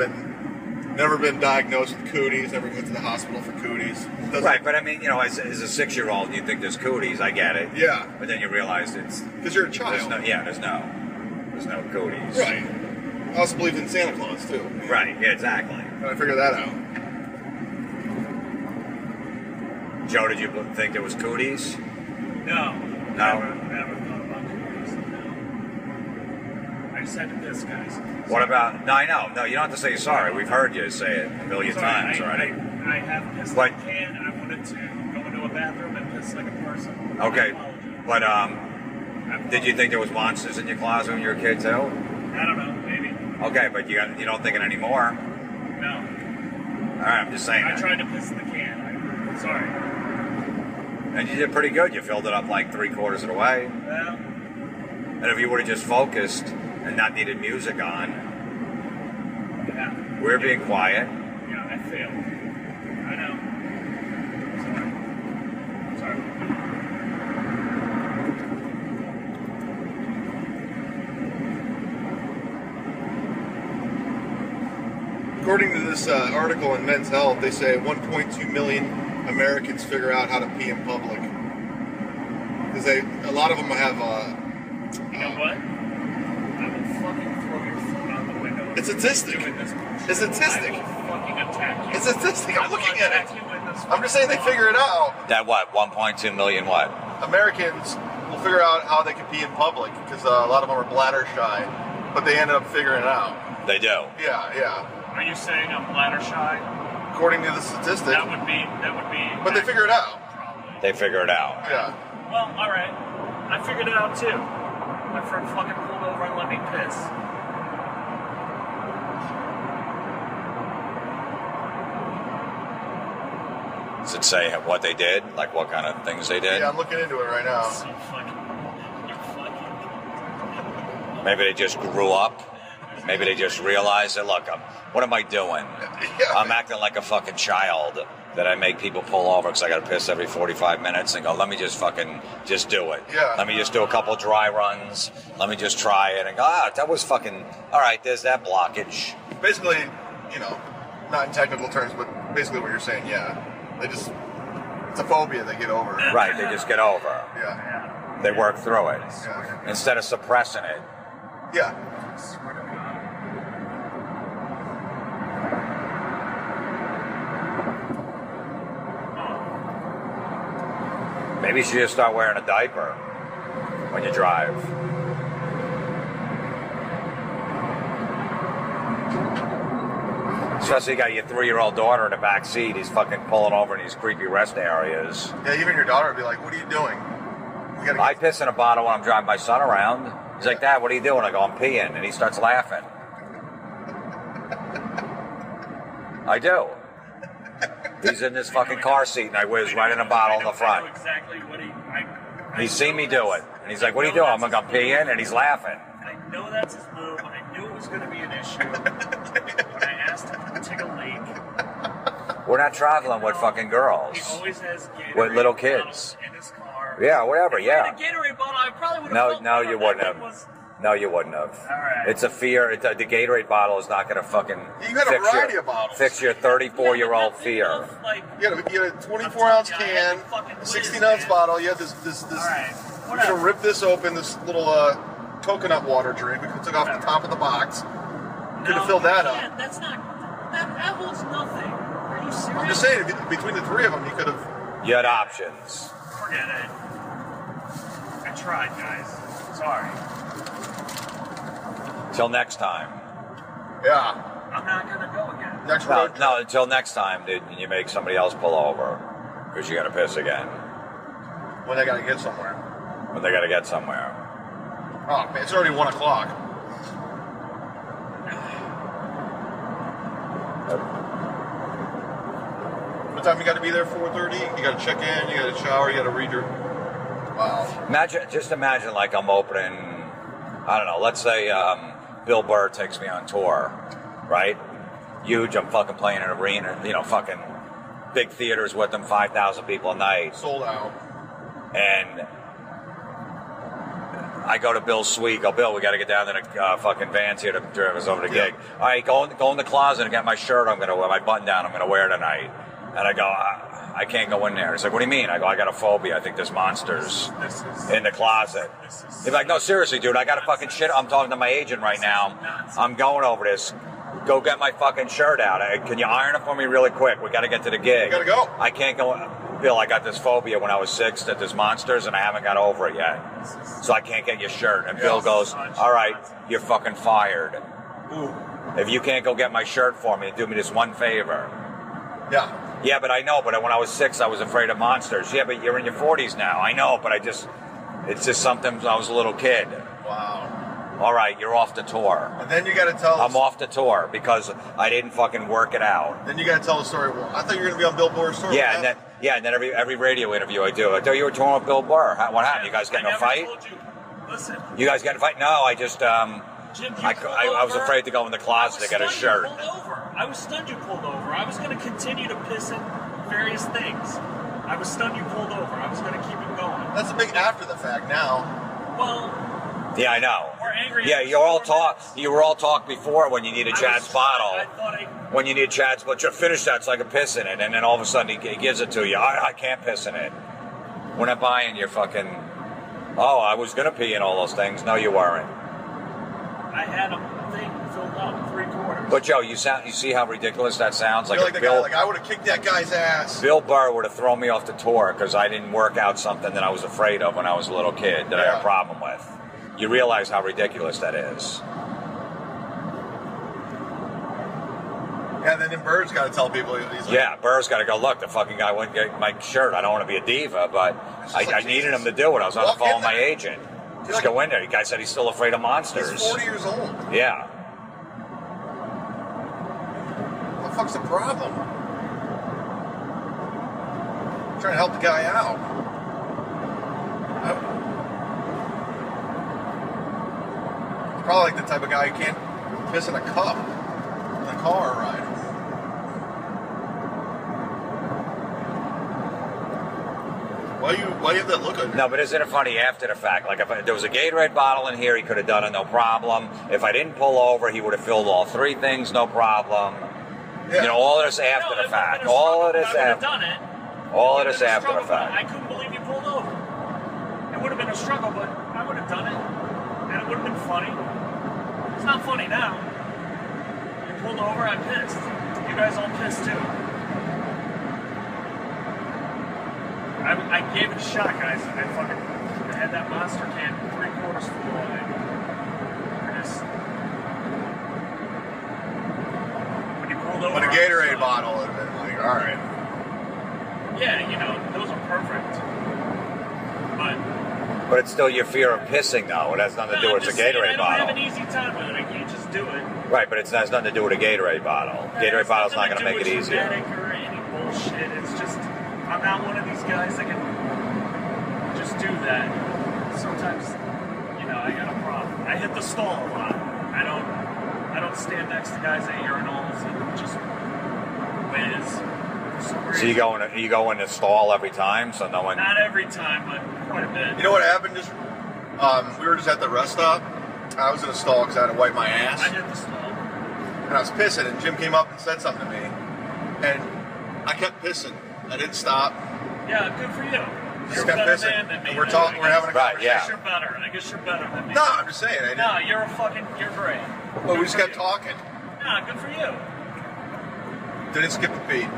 been diagnosed with cooties. Never went to the hospital for cooties. Right, but I mean, as a 6-year-old, you think there's cooties. I get it. Yeah. But then you realize it's... Because you're a child. There's no cooties. Right. I also believed in Santa Claus too. Right, yeah, exactly. And I figured that out. Joe, did you think there was cooties? No. No? Never thought about cooties. No. I just had to piss, guys. What about... No, I know. No, you don't have to say sorry. We've heard you say it a million times already. I have pissed What? like a can, and I wanted to go into a bathroom and piss like a person. Okay. I apologize. But did you think there was monsters in your closet when you were a kid too? I don't know, maybe. Okay, but you don't think it anymore. No. All right, I'm just saying. I tried to piss in the can. Sorry. And you did pretty good. You filled it up like 3/4 of the way. Well, And if you would have just focused and not needed music on, yeah. we're being quiet. Yeah, I failed. I know. Sorry. According to this article in Men's Health, they say 1.2 million Americans figure out how to pee in public. Because a lot of them have. You know what? I will fucking throw your phone out the window. It's a statistic. It's a statistic. I will fucking attack you. It's a statistic. I'm looking at it. You in this I'm just saying they figure it out. That what? 1.2 million what? Americans will figure out how they can pee in public because a lot of them are bladder shy, but they ended up figuring it out. They do. Yeah. Are you saying I'm bladder shy? According to the statistic. That would be. But they figure it out. Probably. They figure it out. Yeah. Well, all right. I figured it out too. My friend fucking pulled over and let me piss. Does it say what they did? Like what kind of things they did? Yeah, I'm looking into it right now. So fucking. Maybe they just grew up. Maybe they just realized that, look, what am I doing? Yeah. I'm acting like a fucking child that I make people pull over because I got to piss every 45 minutes and go, let me just do it. Yeah. Let me just do a couple dry runs. Let me just try it and go, that was fucking, all right, there's that blockage. Basically, not in technical terms, but basically what you're saying, yeah. It's a phobia they get over. Right, they just get over. Yeah. They work through it. Yeah. Instead of suppressing it. Yeah. Maybe you should just start wearing a diaper when you drive. Especially you got your 3-year-old daughter in the back seat. He's fucking pulling over in these creepy rest areas. Yeah, even your daughter would be like, what are you doing? You I piss in a bottle when I'm driving my son around. He's like, Dad, what are you doing? I go, I'm peeing. And he starts laughing. I do. He's in this fucking car seat and I whiz right in a bottle in the front. I know exactly what He's seen me do it. And he's like, what are you doing? I'm like, I'm peeing. And he's laughing. I know that's his move. I knew it was going to be an issue. When I asked him to take a leak. We're not traveling with fucking girls. He always has Gatorade With little kids. in his car. Yeah, whatever, If I had yeah. a Gatorade bottle, I probably would have No, you wouldn't have. No, you wouldn't have. All right. It's a fear. The Gatorade bottle is not going to fucking You got a variety of bottles. fix your 34-year-old fear. You had a 24-ounce can, a 16-ounce bottle. You had this. All right. We're gonna rip this open. This little coconut water drink. We took off the top of the box. Could have filled that up. That's not. That holds nothing. Are you serious? I'm just saying, between the three of them, you could have. You had options. Forget it. I tried, guys. Sorry. Till next time. Yeah. I'm not gonna go again. Next road. No, until next time, did you make somebody else pull over because you got to piss again When they gotta get somewhere. when they got to get somewhere. Oh man, it's already 1 o'clock. What time you got to be there? 4:30. You got to check in. You got to shower. You got to read your. Wow. Imagine like I'm opening, I don't know, let's say Bill Burr takes me on tour, right? Huge, I'm fucking playing an arena, fucking big theaters with them, 5,000 people a night. Sold out. And I go to Bill's suite, go, Bill, we got to get down to the fucking vans here to drive us over the gig. All right, go in the closet and get my shirt I'm going to wear, my button down I'm going to wear tonight. And I go, I can't go in there. He's like, what do you mean? I go, I got a phobia. I think there's monsters in the closet. He's like, no, seriously, dude, I got a fucking shit. I'm talking to my agent right now. I'm going over this. Go get my fucking shirt out. Can you iron it for me really quick? We got to get to the gig. You got to go. I can't go. Bill, I got this phobia when I was 6 that there's monsters and I haven't got over it yet. So I can't get your shirt. And Bill goes, all right, you're fucking fired. Ooh. If you can't go get my shirt for me, do me this one favor. Yeah. Yeah, but I know, but when I was 6, I was afraid of monsters. Yeah, but you're in your 40s now. I know, but I just, It's just something I was a little kid. Wow. All right, you're off the tour. And then you got to tell. I'm off the tour because I didn't fucking work it out. Then you got to tell the story. Well, I thought you were going to be on Bill Burr's tour. Yeah, and then every radio interview I do, I thought you were touring with Bill Burr. What happened? You guys getting a fight? Listen. You guys getting a fight? No, I just Jim, I was afraid to go in the closet to get a shirt. I was stunned you pulled over. I was going to continue to piss in various things. I was stunned you pulled over. I was going to keep it going. That's a big after the fact now. Well, yeah, I know. we're angry. Yeah, you were all talk before when you needed Chad's bottle. When you need Chad's, but you finish that, it's like a piss in it, and then all of a sudden he gives it to you. I can't piss in it. We're not buying your fucking. Oh, I was going to pee in all those things. No, you weren't. I had a thing filled up 3/4. But Joe, you see how ridiculous that sounds? You're like the guy, like I would have kicked that guy's ass. Bill Burr would have thrown me off the tour because I didn't work out something that I was afraid of when I was a little kid that I had a problem with. You realize how ridiculous that is. Yeah, then Burr's got to tell people. He's like, Yeah, Burr's got to go, look, the fucking guy wouldn't get my shirt. I don't want to be a diva, but I needed him to do it. I was on the phone with my agent. Just go in there. The guy said he's still afraid of monsters. He's 40 years old. Yeah. What the fuck's the problem? I'm trying to help the guy out. He's probably like the type of guy who can't piss in a cup in a car ride. Why you have that look on you? No, but isn't it funny after the fact? Like, if there was a Gatorade bottle in here, he could have done it, no problem. If I didn't pull over, he would have filled all three things, no problem. Yeah. You know, all of this after the fact. All of this after. All of this after the fact. I couldn't believe you pulled over. It would have been a struggle, but I would have done it, and it would have been funny. It's not funny now. You pulled over, I'm pissed. You guys all pissed too. I gave it a shot, guys. I had that monster can 3/4 full. When you pulled over, But a Gatorade bottle would have been like, all right. Yeah, you know, those are perfect. But it's still your fear of pissing, though. It has nothing to do with a Gatorade bottle. I don't have an easy time with it. I can't just do it. Right, but it has nothing to do with a Gatorade bottle. Gatorade bottle's not going to make it easier. Or any bullshit. It's just, I'm not one of these guys that can just do that. Sometimes, you know, I got a problem. I hit the stall a lot. I don't stand next to guys at urinals and just whiz. So you go in the stall every time, so no one. Not every time, but quite a bit. You know what happened? Just we were just at the rest stop. I was in a stall because I had to wipe my ass. I hit the stall. And I was pissing, and Jim came up and said something to me, and I kept pissing. I didn't stop. Yeah, good for you. Just You're a kept better pissing. man than me. And we're talking. We're having a Right, conversation. I guess you're better. I guess you're better than me. No, I'm just saying. No, you're great. But we just kept talking. Nah, good for you. Didn't skip a beat.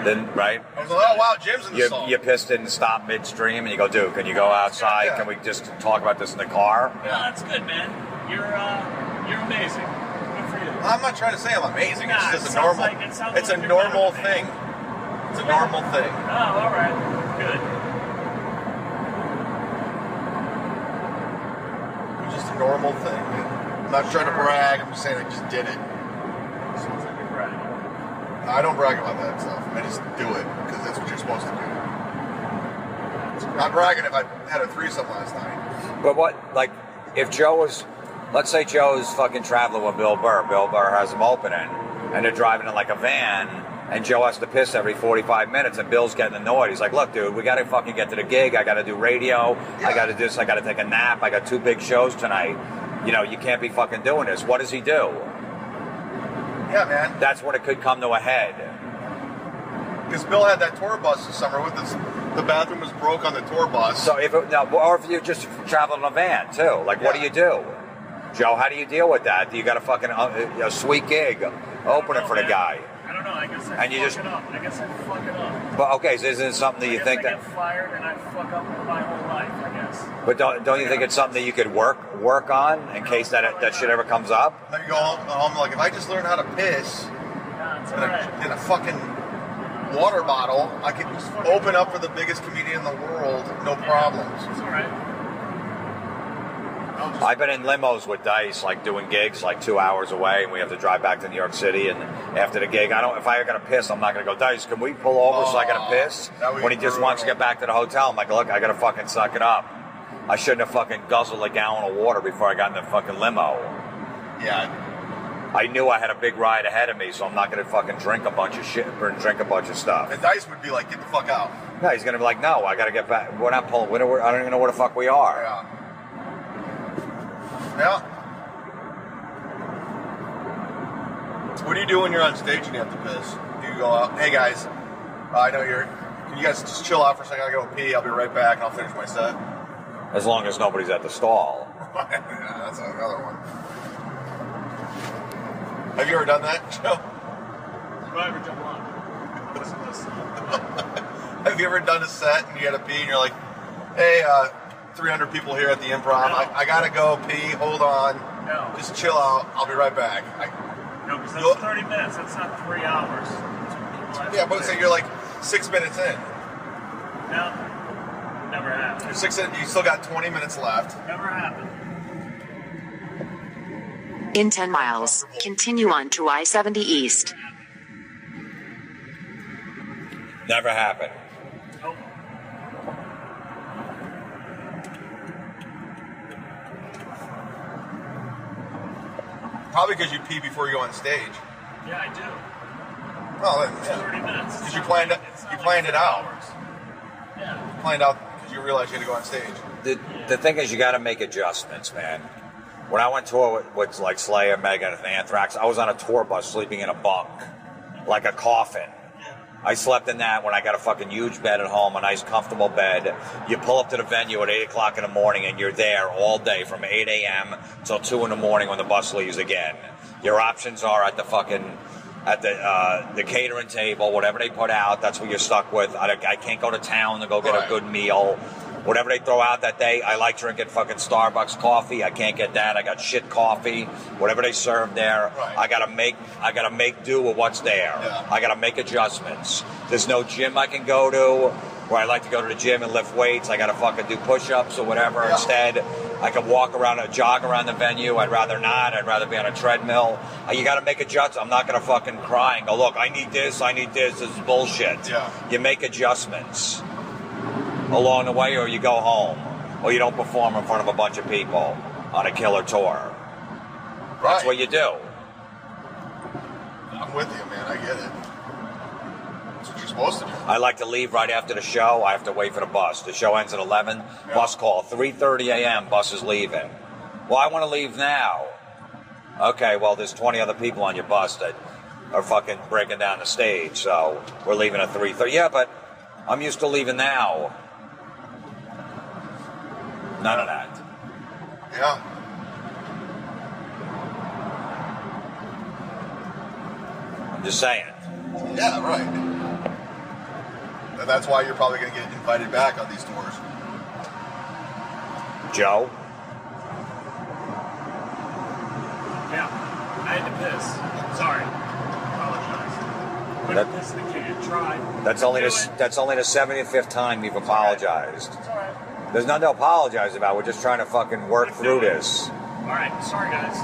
Then, right? I was like, oh wow, Jim's in the stall. You pissed and stopped midstream, and you go, dude, can you go outside? Yeah. Can we just talk about this in the car? No, that's good, man. You're amazing. Good for you. I'm not trying to say I'm amazing. Nah, It's just it a sounds normal. like- it sounds It's like a you're normal better than me. thing. It's a normal thing. Oh, all right. Good. It's just a normal thing. I'm not trying to brag. I'm just saying I just did it. Sounds like you're bragging. I don't brag about that stuff. I just do it because that's what you're supposed to do. Not bragging if I had a threesome last night. But what, like, if Joe was, let's say Joe's fucking traveling with Bill Burr. Bill Burr has him opening, and they're driving in like a van, and Joe has to piss every 45 minutes, and Bill's getting annoyed. He's like, look, dude, we got to fucking get to the gig. I got to do radio. Yeah. I got to do this. I got to take a nap. I got 2 big shows tonight. You know, you can't be fucking doing this. What does he do? Yeah, man. That's when it could come to a head. Because Bill had that tour bus this summer with this. The bathroom was broke on the tour bus. So or if you just travel in a van too, like what do you do, Joe? How do you deal with that? Do you got a fucking a sweet gig opening for the guy? I don't know. I guess I And you fuck just- it up. I guess I fuck it up. But okay, so isn't it something that you think I that? get fired and I fuck up my whole life, I guess. But don't you think it's something that you could work on in case that shit ever comes up? Then you go home like, if I just learn how to piss Nah, it's in alright. in a fucking water bottle, I could open up for the biggest comedian in the world, no problems. It's alright. I've been in limos with Dice, like doing gigs like 2 hours away, and we have to drive back to New York City. And after the gig, if I gotta piss, I'm not gonna go, Dice, can we pull over so I gotta piss? When he just wants to get back to the hotel, I'm like, look, I gotta fucking suck it up. I shouldn't have fucking guzzled a gallon of water before I got in the fucking limo. Yeah. I knew I had a big ride ahead of me, so I'm not gonna fuking drink a bunch of shit or drink a bunch of stuff. And Dice would be like, get the fuck out. No, he's gonna be like, no, I gotta get back. We're not pulling. I don't even know where the fuck we are. Yeah. Yeah. What do you do when you're on stage and you have to piss? Do you go out, hey guys, I know can you guys just chill out for a second? I gotta go pee, I'll be right back, and I'll finish my set. As long as nobody's at the stall. Yeah, that's another one. Have you ever done that, Joe? Do I ever jump on? Listen to this. Have you ever done a set and you gotta pee and you're like, hey, 300 people here at the Improv. No. I gotta go pee. Hold on. No. Just chill out. I'll be right back. No, because that's 30 minutes. That's not 3 hours. Yeah, but say you're like 6 minutes in. No. Never happened. You're 6 in. You still got 20 minutes left. Never happened. In 10 miles, continue on to I-70 East. Never happened. Nope. Probably because you pee before you go on stage. Yeah, I do. Oh, then, It's yeah. 30 minutes. Because you planned it out. Yeah. You planned out because you realized you had to go on stage. The thing is, you got to make adjustments, man. When I went tour with like Slayer, Megadeth, and Anthrax, I was on a tour bus sleeping in a bunk, like a coffin. I slept in that when I got a fucking huge bed at home, a nice comfortable bed. You pull up to the venue at 8 o'clock in the morning and you're there all day from 8 a.m. till 2 in the morning when the bus leaves again. Your options are at the fucking, at the catering table, whatever they put out, that's what you're stuck with. I can't go to town to go get a good meal. Whatever they throw out that day, I like drinking fucking Starbucks coffee. I can't get that. I got shit coffee. Whatever they serve there, Right. I gotta make do with what's there. Yeah. I gotta make adjustments. There's no gym I can go to where I like to go to the gym and lift weights. I gotta fucking do push-ups or whatever. Yeah. Instead, I can walk around and jog around the venue. I'd rather not. I'd rather be on a treadmill. You gotta make adjustments. I'm not gonna fucking cry and go, look, I need this, this is bullshit. Yeah. You make adjustments along the way, or you go home, or you don't perform in front of a bunch of people on a killer tour. That's what you do. I'm with you, man. I get it. That's what you're supposed to do. I like to leave right after the show. I have to wait for the bus. The show ends at 11. Bus call, 3:30 a.m. Bus is leaving. Well, I want to leave now. Okay, well, there's 20 other people on your bus that are fucking breaking down the stage, so we're leaving at 3:30. Yeah, but I'm used to leaving now. None of that. Yeah. I'm just saying. Yeah, right. And that's why you're probably going to get invited back on these tours. Joe? Yeah. I had to piss. Sorry. Apologize. Couldn't piss in the can. Tried. That's only the 75th time you've apologized. It's alright. There's nothing to apologize about. We're just trying to fucking work through this. Alright. Sorry, guys.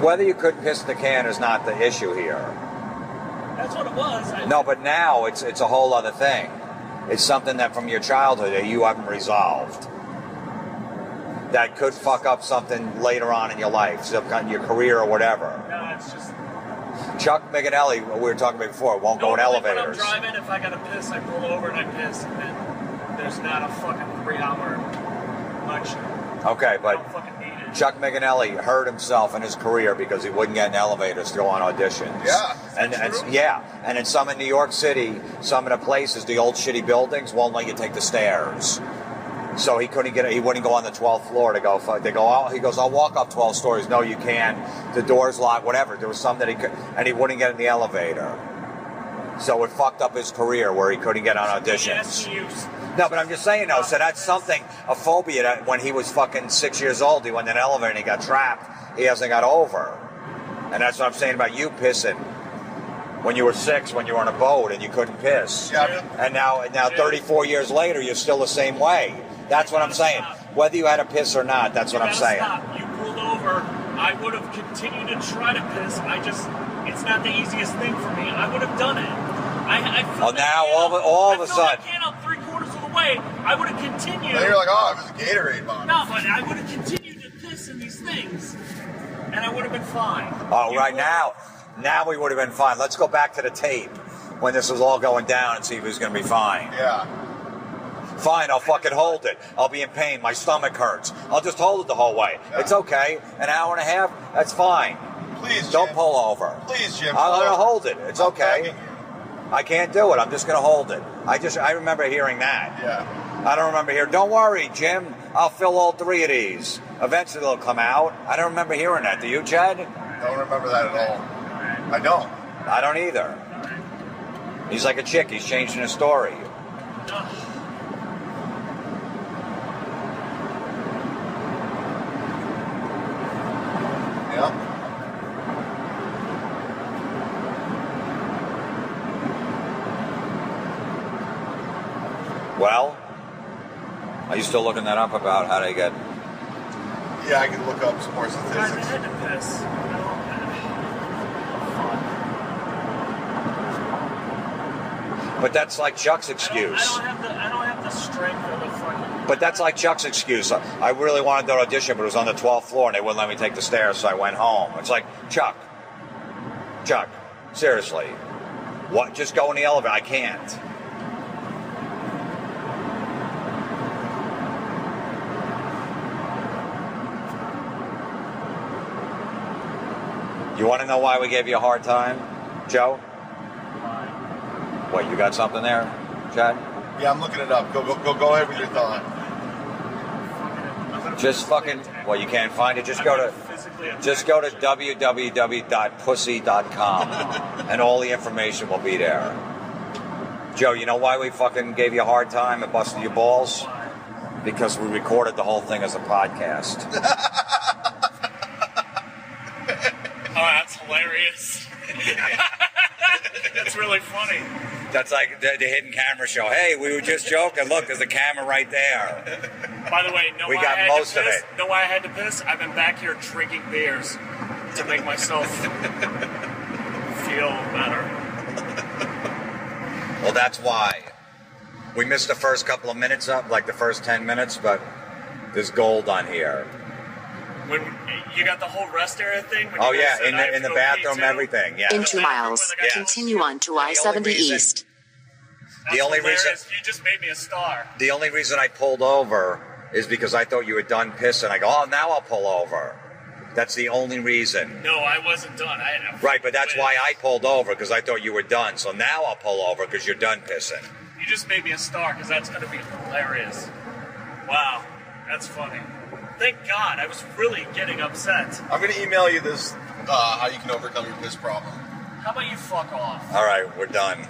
Whether you could piss in the can is not the issue here. That's what it was. No, but now it's a whole other thing. It's something that from your childhood that you haven't resolved. That could fuck up something later on in your life, your career or whatever. No, it's just... Chuck Miganelli, we were talking about before, won't go in elevators. When I'm driving, if I gotta piss, I pull over and I piss, and then there's not a fucking 3-hour lecture. Okay, I but don't fucking need it. Chuck Miganelli hurt himself in his career because he wouldn't get in elevators to go on auditions. Yeah. And in some in New York City, some of the places, the old shitty buildings won't let you take the stairs. So he wouldn't go on the 12th floor to go. They go out. He goes, I'll walk up 12 stories. No, you can't. The door's locked. Whatever. There was something that he could, and he wouldn't get in the elevator. So it fucked up his career where he couldn't get on auditions. Yes, you... No, but I'm just saying though. So that's something, a phobia that when he was fucking 6 years old, he went in an elevator and he got trapped. He hasn't got over. And that's what I'm saying about you pissing. When you were 6, when you were on a boat and you couldn't piss. Yeah. And now 34 years later, you're still the same way. That's what I'm saying. Stop. Whether you had a piss or not, that's what I'm saying. Stop. You pulled over. I would have continued to try to piss. It's not the easiest thing for me. I would have done it. I Oh, now all of a sudden. I can't up 3/4 of the way. I would have continued. Then you're like, oh, it was a Gatorade bottle. No, but I would have continued to piss in these things, and I would have been fine. Oh, right now we would have been fine. Let's go back to the tape when this was all going down and see if he was going to be fine. Yeah. Fine, I'll fucking hold it. I'll be in pain. My stomach hurts. I'll just hold it the whole way. Yeah. It's okay. An hour and a half, that's fine. Please, Don't Jim. pull over. Please, Jim. I'm going to hold it. It's I'm okay. begging you. I can't do it. I'm just going to hold it. I remember hearing that. Yeah. I don't remember hearing, don't worry, Jim. I'll fill all 3 of these. Eventually they'll come out. I don't remember hearing that. Do you, Chad? Don't remember that at all. I don't. I don't either. He's like a chick. He's changing his story. Yeah. Well, are you still looking that up about how they get... Yeah, I can look up some more Guys, I statistics. had to piss. But that's like Chuck's excuse. I don't have the strength or the fucking. But that's like Chuck's excuse. I really wanted to audition, but it was on the 12th floor and they wouldn't let me take the stairs, so I went home. It's like, Chuck, seriously. What? Just go in the elevator. I can't. You want to know why we gave you a hard time, Joe? What, you got something there, Chad? Yeah, I'm looking it up. Go ahead with your thought. Just fucking, well, you can't find it. Just go to www.pussy.com and all the information will be there. Joe, you know why we fucking gave you a hard time and busted your balls? Because we recorded the whole thing as a podcast. Oh, that's hilarious. That's really funny. That's like the hidden camera show. Hey, we were just joking. Look, there's a camera right there. By the way, We got most of it. Know why I had to piss? I've been back here drinking beers to make myself feel better. Well, that's why. We missed the first couple of minutes up, like the first 10 minutes, but there's gold on here. When you got the whole rest area thing? When Oh, you guys yeah, said I have in to the go pee bathroom, too? everything, yeah. In 2 miles, Yes. continue on to The only I-70 reason- East. That's The only hilarious. reason- You just made me a star. The only reason I pulled over is because I thought you were done pissing. I go, oh, now I'll pull over. That's the only reason. No, I wasn't done. I had a Right, but that's why I pulled over, because I thought you were done. So now I'll pull over because you're done pissing. You just made me a star because that's going to be hilarious. Wow, that's funny. Thank God, I was really getting upset. I'm going to email you this, how you can overcome your piss problem. How about you fuck off? All right, we're done.